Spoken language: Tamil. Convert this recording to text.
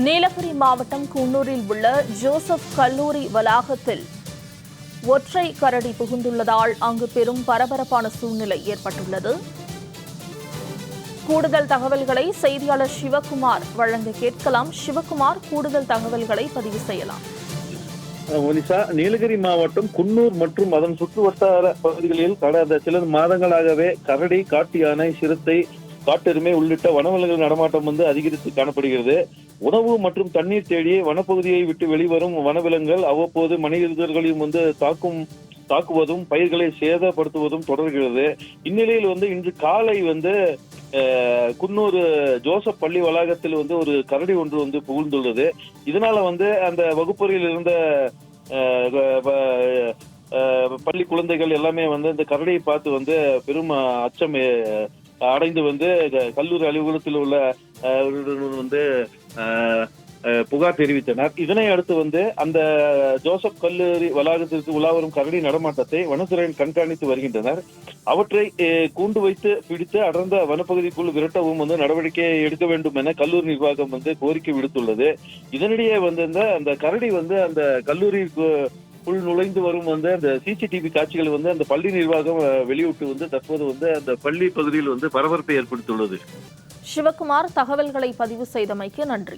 நீலகிரி மாவட்டம் குன்னூரில் உள்ள ஜோசப் கல்லூரி வளாகத்தில் ஒற்றை கரடி புகுந்துள்ளதால் அங்கு பெரும் பரபரப்பான சூழ்நிலை ஏற்பட்டுள்ளது. கூடுதல் தகவல்களை செய்தியாளர் சிவகுமார் வழங்க கேட்கலாம். சிவகுமார், கூடுதல் தகவல்களை பதிவு செய்யலாம். ஒனிசா, நீலகிரி மாவட்டம் குன்னூர் மற்றும் அதன் சுற்று வட்டார பகுதிகளில் கடந்த சில மாதங்களாகவே கரடி, காட்டு யானை, சிறுத்தை, காட்டெருமை உள்ளிட்ட வனவிலங்குகள் நடமாட்டம் அதிகரித்து காணப்படுகிறது. உணவு மற்றும் தண்ணீர் தேடி வனப்பகுதியை விட்டு வெளிவரும் வனவிலங்குகள் அவ்வப்போது மனிதர்களையும் தாக்குவதும் பயிர்களை சேதப்படுத்துவதும் தொடர்கிறது. இந்நிலையில் இன்று காலை குன்னூர் ஜோசப் பள்ளி வளாகத்தில் ஒரு கரடி ஒன்று புகுந்துள்ளது. இதனால அந்த வகுப்பறையில் இருந்த பள்ளி குழந்தைகள் எல்லாமே இந்த கரடியை பார்த்து பெரும் அச்சம் அடைந்து கல்லூரி அலுவலகத்தில் உள்ள புகார் தெரிவித்தனர். இதனை அடுத்து அந்த ஜோசப் கல்லூரி வளாகத்திற்கு உலாவரும் கரடி நடமாட்டத்தை வனத்துறையினர் கண்காணித்து வருகின்றனர். அவற்றை கூண்டு வைத்து பிடித்து அடர்ந்த வனப்பகுதிக்குள் விரட்டவும் நடவடிக்கை எடுக்க வேண்டும் என கல்லூரி நிர்வாகம் கோரிக்கை விடுத்துள்ளது. இதனிடையே அந்த கரடி அந்த கல்லூரிக்குள் நுழைந்து வரும் அந்த சிசிடிவி காட்சிகள் அந்த பள்ளி நிர்வாகம் வெளியிட்டு தற்போது அந்த பள்ளி பகுதியில் பரபரப்பை ஏற்படுத்தியுள்ளது. சிவகுமார், தகவல்களை பதிவு செய்தமைக்கு நன்றி.